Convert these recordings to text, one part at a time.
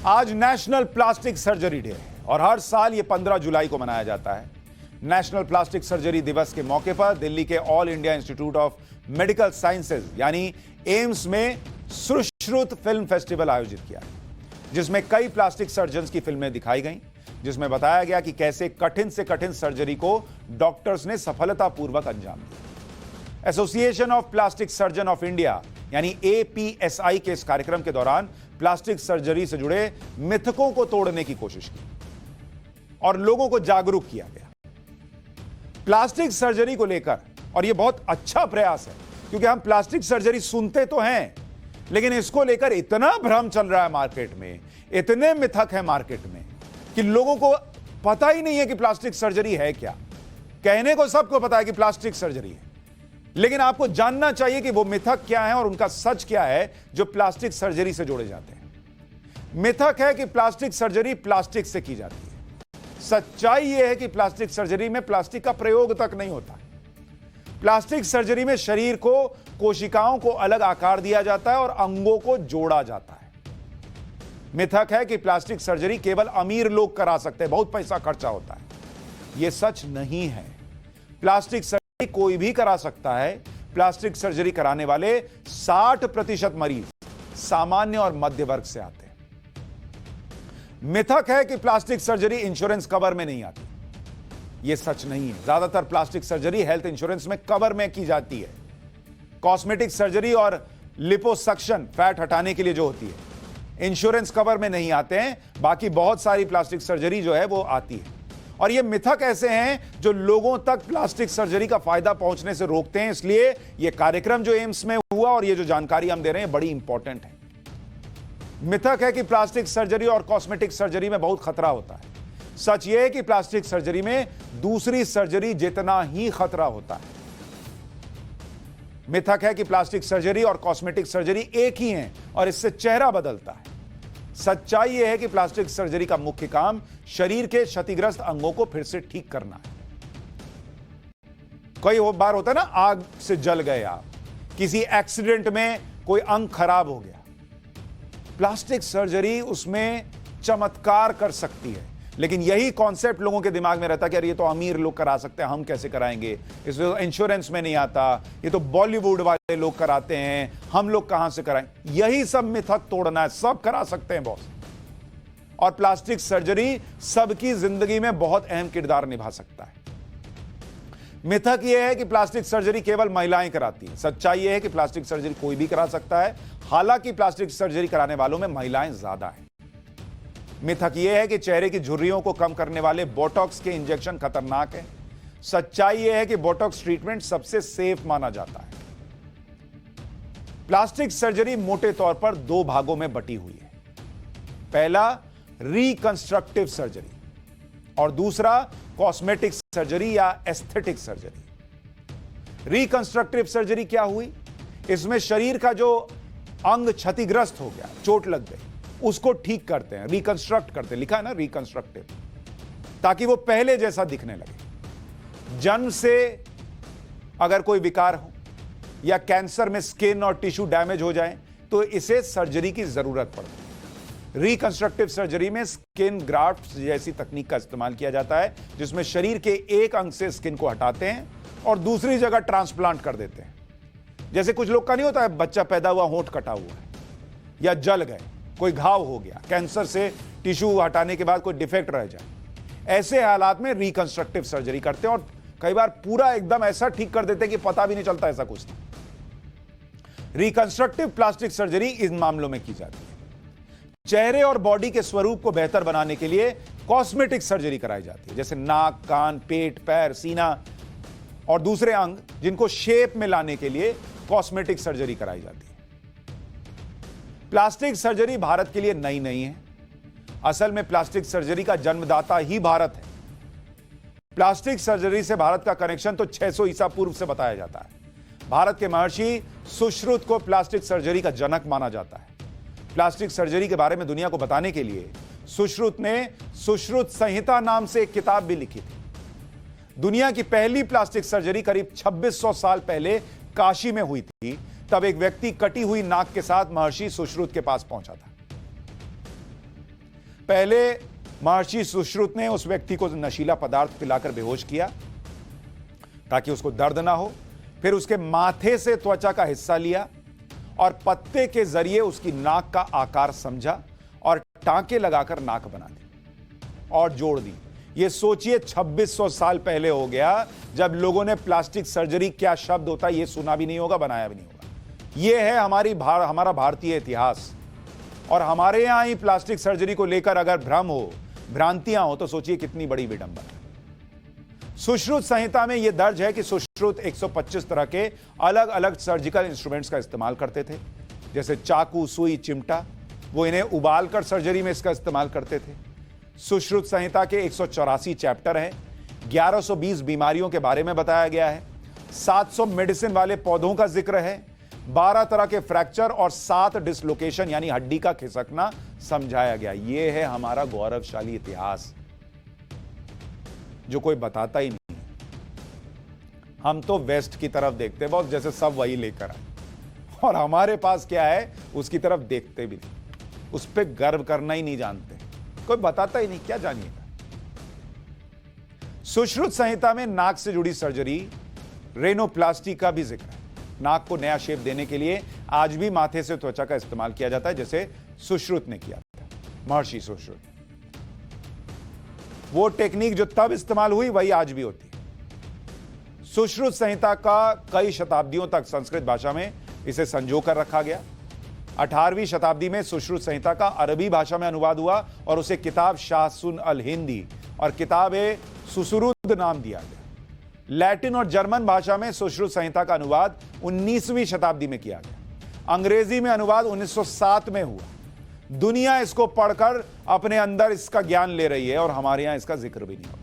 आज national plastic surgery day है और हर साल ये 15 जुलाई को मनाया जाता है। नेशनल प्लास्टिक सर्जरी दिवस के मौके पर दिल्ली के all India institute of medical sciences यानी एम्स में सुश्रुत फिल्म फेस्टिवल आयोजित किया, जिसमें कई प्लास्टिक सर्जन्स की फिल्में दिखाई गईं, जिसमें बताया गया कि कैसे कठिन से कठिन सर्जरी को डॉक्टर्स ने सफलतापूर्वक अंजाम दिया। Association of plastic surgeon of India यानी APSI के इस कार्यक्रम के दौरान प्लास्टिक सर्जरी से जुड़े मिथकों को तोड़ने की कोशिश की और लोगों को जागरूक किया गया प्लास्टिक सर्जरी को लेकर। और यह बहुत अच्छा प्रयास है, क्योंकि हम प्लास्टिक सर्जरी सुनते तो हैं, लेकिन इसको लेकर इतना भ्रम चल रहा है मार्केट में, इतने मिथक है मार्केट में कि लोगों को पता ही नहीं है कि प्लास्टिक सर्जरी है क्या। कहने को सबको पता है कि प्लास्टिक सर्जरी है, लेकिन आपको जानना चाहिए कि वो मिथक क्या है और उनका सच क्या है जो प्लास्टिक सर्जरी से जोड़े जाते हैं। मिथक है कि प्लास्टिक सर्जरी प्लास्टिक से की जाती है। सच्चाई यह है कि प्लास्टिक सर्जरी में प्लास्टिक का प्रयोग तक नहीं होता। प्लास्टिक सर्जरी में शरीर को, कोशिकाओं को अलग आकार दिया जाता है और अंगों को जोड़ा जाता है। मिथक है कि प्लास्टिक सर्जरी केवल अमीर लोग करा सकते हैं, बहुत पैसा खर्चा होता है। यह सच नहीं है। प्लास्टिक सर्जरी कोई भी करा सकता है। प्लास्टिक सर्जरी कराने वाले 60% मरीज सामान्य और मध्य वर्ग से आते हैं। मिथक है कि प्लास्टिक सर्जरी इंश्योरेंस कवर में नहीं आती। यह सच नहीं है। ज्यादातर प्लास्टिक सर्जरी हेल्थ इंश्योरेंस में कवर में की जाती है। कॉस्मेटिक सर्जरी और लिपोसक्शन, फैट हटाने के लिए जो होती है, इंश्योरेंस कवर में नहीं आते हैं। बाकी बहुत सारी प्लास्टिक सर्जरी जो है वो आती है। और ये मिथक ऐसे हैं जो लोगों तक प्लास्टिक सर्जरी का फायदा पहुंचने से रोकते हैं। इसलिए ये कार्यक्रम जो एम्स में हुआ और ये जो जानकारी हम दे रहे हैं बड़ी इंपॉर्टेंट है। मिथक है कि प्लास्टिक सर्जरी और कॉस्मेटिक सर्जरी में बहुत खतरा होता है। सच ये है कि प्लास्टिक सर्जरी में दूसरी सर्जरी जितना ही खतरा होता है। मिथक है कि प्लास्टिक सर्जरी और कॉस्मेटिक सर्जरी एक ही हैं और इससे चेहरा बदलता है। सच्चाई यह है कि प्लास्टिक सर्जरी का मुख्य काम शरीर के क्षतिग्रस्त अंगों को फिर से ठीक करना है। कई बार होता है ना, आग से जल गए आप, किसी एक्सीडेंट में कोई अंग खराब हो गया, प्लास्टिक सर्जरी उसमें चमत्कार कर सकती है। लेकिन यही कॉन्सेप्ट लोगों के दिमाग में रहता है कि अरे ये तो अमीर लोग करा सकते हैं, हम कैसे कराएंगे, इसमें तो इंश्योरेंस में नहीं आता, ये तो बॉलीवुड वाले लोग कराते हैं, हम लोग कहां से कराएं। यही सब मिथक तोड़ना है। सब करा सकते हैं बॉस। और प्लास्टिक सर्जरी सबकी जिंदगी में बहुत अहम किरदार निभा सकता है। मिथक यह है कि प्लास्टिक सर्जरी केवल महिलाएं कराती हैं। सच्चाई यह है कि प्लास्टिक सर्जरी कोई भी करा सकता है। हालांकि प्लास्टिक सर्जरी कराने वालों में महिलाएं ज्यादा हैं। मिथक यह है कि चेहरे की झुर्रियों को कम करने वाले बोटॉक्स के इंजेक्शन खतरनाक हैं। सच्चाई यह है कि बोटॉक्स ट्रीटमेंट सबसे सेफ माना जाता है। प्लास्टिक सर्जरी मोटे तौर पर 2 भागों में बटी हुई है। पहला रिकंस्ट्रक्टिव सर्जरी और दूसरा कॉस्मेटिक सर्जरी या एस्थेटिक सर्जरी। रिकंस्ट्रक्टिव सर्जरी क्या हुई? इसमें शरीर का जो अंग क्षतिग्रस्त हो गया, चोट लग गई, उसको ठीक करते हैं, रिकंस्ट्रक्ट करते हैं। लिखा है ना रिकंस्ट्रक्टिव, ताकि वो पहले जैसा दिखने लगे। जन्म से अगर कोई विकार हो या कैंसर में स्किन और टिश्यू डैमेज हो जाए तो इसे सर्जरी की जरूरत पड़ती है। रिकंस्ट्रक्टिव सर्जरी में स्किन ग्राफ्ट जैसी तकनीक का इस्तेमाल किया जाता है, जिसमें शरीर के एक अंग से स्किन को हटाते हैं और दूसरी जगह ट्रांसप्लांट कर देते हैं। जैसे कुछ लोग का नहीं होता है, बच्चा पैदा हुआ होंठ कटा हुआ है या जल गए, कोई घाव हो गया, कैंसर से टिश्यू हटाने के बाद कोई डिफेक्ट रह जाए, ऐसे हालात में रिकंस्ट्रक्टिव सर्जरी करते हैं और कई बार पूरा एकदम ऐसा ठीक कर देते हैं कि पता भी नहीं चलता ऐसा कुछ नहीं। रिकंस्ट्रक्टिव प्लास्टिक सर्जरी इन मामलों में की जाती है। चेहरे और बॉडी के स्वरूप को बेहतर बनाने के लिए कॉस्मेटिक सर्जरी कराई जाती है, जैसे नाक, कान, पेट, पैर, सीना और दूसरे अंग, जिनको शेप में लाने के लिए कॉस्मेटिक सर्जरी कराई जाती है। प्लास्टिक सर्जरी भारत के लिए नई नहीं है। असल में प्लास्टिक सर्जरी का जन्मदाता ही भारत है। प्लास्टिक सर्जरी से भारत का कनेक्शन तो 600 ईसा पूर्व से बताया जाता है। भारत के महर्षि सुश्रुत को प्लास्टिक सर्जरी का जनक माना जाता है। प्लास्टिक सर्जरी के बारे में दुनिया को बताने के लिए सुश्रुत ने सुश्रुत संहिता नाम से एक किताब भी लिखी थी। दुनिया की पहली प्लास्टिक सर्जरी करीब 2600 साल पहले काशी में हुई थी। तब एक व्यक्ति कटी हुई नाक के साथ महर्षि सुश्रुत के पास पहुंचा था। पहले महर्षि सुश्रुत ने उस व्यक्ति को नशीला पदार्थ पिलाकर बेहोश किया ताकि उसको दर्द ना हो। फिर उसके माथे से त्वचा का हिस्सा लिया और पत्ते के जरिए उसकी नाक का आकार समझा और टांके लगाकर नाक बना दी और जोड़ दी। यह सोचिए 2600 साल पहले हो गया, जब लोगों ने प्लास्टिक सर्जरी क्या शब्द होता है यह सुना भी नहीं होगा, बनाया भी नहीं होगा। यह है हमारा भारतीय इतिहास। और हमारे यहां ही प्लास्टिक सर्जरी को लेकर अगर भ्रम हो, भ्रांतियां हो, तो सोचिए कितनी बड़ी विडंबना। सुश्रुत संहिता में यह दर्ज है कि सुश्रुत 125 तरह के अलग अलग सर्जिकल इंस्ट्रूमेंट्स का इस्तेमाल करते थे, जैसे चाकू, सुई, चिमटा। वो इन्हें उबालकर सर्जरी में इसका इस्तेमाल करते थे। सुश्रुत संहिता के 184 चैप्टर हैं, 1120 बीमारियों के बारे में बताया गया है, 700 मेडिसिन वाले पौधों का जिक्र है, 12 तरह के फ्रैक्चर और 7 डिसलोकेशन यानी हड्डी का खिसकना समझाया गया। यह है हमारा गौरवशाली इतिहास जो कोई बताता ही नहीं। हम तो वेस्ट की तरफ देखते बॉस, जैसे सब वही लेकर आए, और हमारे पास क्या है उसकी तरफ देखते भी नहीं, उस पर गर्व करना ही नहीं जानते, कोई बताता ही नहीं, क्या जानिएगा। सुश्रुत संहिता में नाक से जुड़ी सर्जरी रेनोप्लास्टी का भी जिक्र है। नाक को नया शेप देने के लिए आज भी माथे से त्वचा का इस्तेमाल किया जाता है, जैसे सुश्रुत ने किया था, महर्षि सुश्रुत। वो टेक्निक जो तब इस्तेमाल हुई वही आज भी होती है। सुश्रुत संहिता का कई शताब्दियों तक संस्कृत भाषा में इसे संजो कर रखा गया। 18वीं शताब्दी में सुश्रुत संहिता का अरबी भाषा में अनुवाद हुआ और उसे किताब शाहसुन अल हिंदी और किताब-ए सुसुरुद नाम दिया गया। लैटिन और जर्मन भाषा में सुश्रुत संहिता का अनुवाद 19वीं शताब्दी में किया गया। अंग्रेजी में अनुवाद 1907 में हुआ। दुनिया इसको पढ़कर अपने अंदर इसका ज्ञान ले रही है और हमारे यहां इसका जिक्र भी नहीं होता।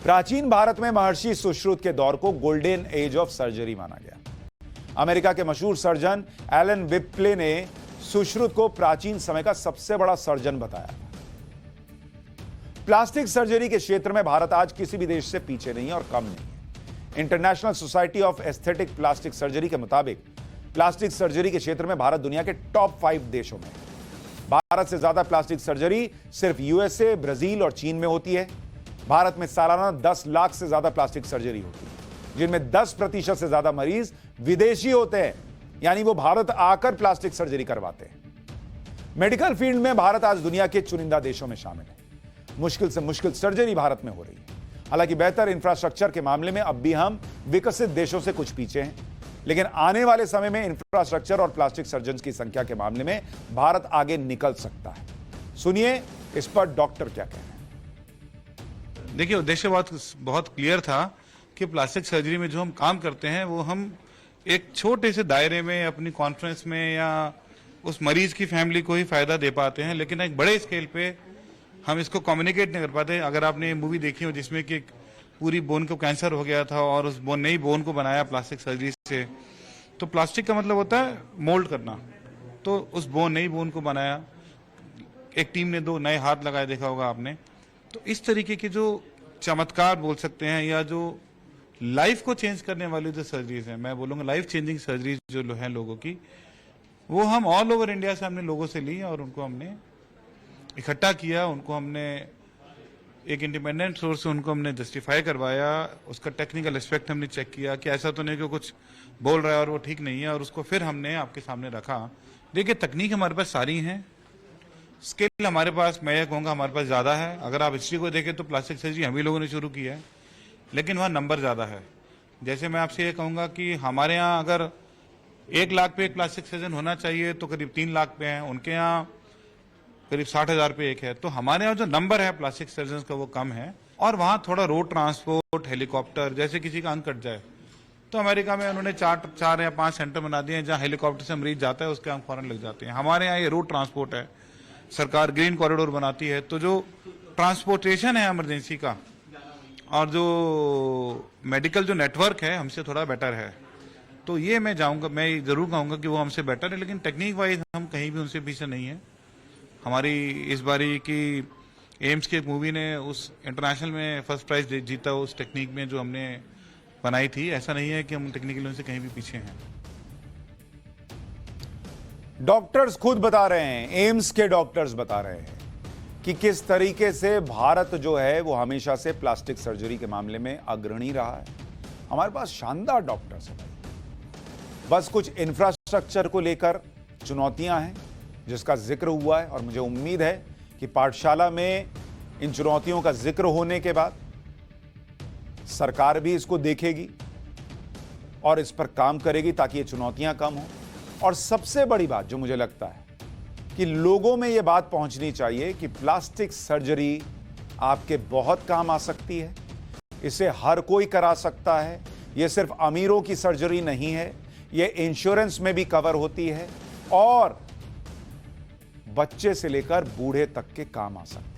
प्राचीन भारत में महर्षि सुश्रुत के दौर को गोल्डन एज ऑफ सर्जरी माना गया। अमेरिका के मशहूर सर्जन एलन विप्ले ने सुश्रुत को प्राचीन समय का सबसे बड़ा सर्जन बताया। प्लास्टिक सर्जरी के क्षेत्र में भारत आज किसी भी देश से पीछे नहीं है और कम नहीं है। International society of aesthetic plastic surgery के मुताबिक प्लास्टिक सर्जरी के क्षेत्र में भारत दुनिया के टॉप 5 देशों में है। भारत से ज्यादा प्लास्टिक सर्जरी सिर्फ यूएसए, ब्राजील और चीन में होती है। भारत में सालाना 10 लाख से ज्यादा प्लास्टिक सर्जरी होती है, जिनमें 10% से ज्यादा मरीज विदेशी होते हैं, यानी वो भारत आकर प्लास्टिक सर्जरी करवाते हैं। मेडिकल फील्ड में भारत आज दुनिया के चुनिंदा देशों में शामिल है। मुश्किल से मुश्किल सर्जरी भारत में हो रही है। हालांकि बेहतर इंफ्रास्ट्रक्चर के मामले में अब भी हम विकसित देशों से कुछ पीछे हैं, लेकिन आने वाले समय में इंफ्रास्ट्रक्चर और प्लास्टिक सर्जन की संख्या के मामले में भारत आगे निकल सकता है। सुनिए इस पर डॉक्टर क्या कह रहे हैं। देखिए, उद्देश्य बहुत क्लियर था कि प्लास्टिक सर्जरी में जो हम काम करते हैं वो हम एक छोटे से दायरे में अपनी कॉन्फ्रेंस में या उस मरीज की फैमिली को ही फायदा दे पाते हैं, लेकिन एक बड़े स्केल पे हम इसको कम्युनिकेट नहीं कर पाते। अगर आपने मूवी देखी हो जिसमें कि पूरी बोन को कैंसर हो गया था और उस नई बोन को बनाया प्लास्टिक सर्जरी से, तो प्लास्टिक का मतलब होता है मोल्ड करना, तो उस नई बोन को बनाया। एक टीम ने 2 नए हाथ लगाए, देखा होगा आपने। तो इस तरीके के जो चमत्कार बोल सकते हैं या जो लाइफ को चेंज करने वाली जो सर्जरीज हैं, मैं बोलूँगा लाइफ चेंजिंग सर्जरीज जो हैं लोगों की, वो हम ऑल ओवर इंडिया से हमने लोगों से ली और उनको हमने इकट्ठा किया। उनको हमने एक इंडिपेंडेंट सोर्स से उनको हमने जस्टिफाई करवाया, उसका टेक्निकल एस्पेक्ट हमने चेक किया कि ऐसा तो नहीं कि कुछ बोल रहा है और वो ठीक नहीं है, और उसको फिर हमने आपके सामने रखा। देखिए, तकनीक हमारे पास सारी हैं, स्किल हमारे पास, मैं ये कहूँगा हमारे पास ज़्यादा है। अगर आप हिस्ट्री को देखें तो प्लास्टिक सर्जरी हम ही लोगों ने शुरू की है, लेकिन वहाँ नंबर ज़्यादा है। जैसे मैं आपसे ये कहूँगा कि हमारे यहाँ अगर 1 लाख पे एक प्लास्टिक सर्जन होना चाहिए तो करीब 3 लाख पे हैं, उनके यहाँ करीब 60,000 पे एक है। तो हमारे यहाँ जो नंबर है प्लास्टिक सर्जन का वो कम है, और वहाँ थोड़ा रोड ट्रांसपोर्ट, हेलीकॉप्टर, जैसे किसी का अंग कट जाए तो अमेरिका में उन्होंने 4 या 5 सेंटर बना दिए हैं जहाँ हेलीकॉप्टर से मरीज जाता है, उसके अंग फौरन लग जाते हैं। हमारे यहाँ ये रोड ट्रांसपोर्ट है, सरकार ग्रीन कॉरिडोर बनाती है, तो जो ट्रांसपोर्टेशन है इमरजेंसी का और जो मेडिकल जो नेटवर्क है हमसे थोड़ा बेटर है। तो ये मैं जरूर कहूँगा कि वो हमसे बेटर है, लेकिन टेक्निक वाइज हम कहीं भी उनसे पीछे नहीं है। हमारी इस बारी की एम्स की एक मूवी ने उस इंटरनेशनल में फर्स्ट प्राइज जीता उस टेक्निक में जो हमने बनाई थी। ऐसा नहीं है कि हम टेक्निकली उनसे कहीं भी पीछे हैं। डॉक्टर्स खुद बता रहे हैं, एम्स के डॉक्टर्स बता रहे हैं कि किस तरीके से भारत जो है वो हमेशा से प्लास्टिक सर्जरी के मामले में अग्रणी रहा है। हमारे पास शानदार डॉक्टर्स हैं, बस कुछ इंफ्रास्ट्रक्चर को लेकर चुनौतियां हैं जिसका जिक्र हुआ है, और मुझे उम्मीद है कि पाठशाला में इन चुनौतियों का जिक्र होने के बाद सरकार भी इसको देखेगी और इस पर काम करेगी ताकि ये चुनौतियां कम हो। और सबसे बड़ी बात जो मुझे लगता है कि लोगों में ये बात पहुंचनी चाहिए कि प्लास्टिक सर्जरी आपके बहुत काम आ सकती है, इसे हर कोई करा सकता है। ये सिर्फ अमीरों की सर्जरी नहीं है, ये इंश्योरेंस में भी कवर होती है और बच्चे से लेकर बूढ़े तक के काम आ सकती है।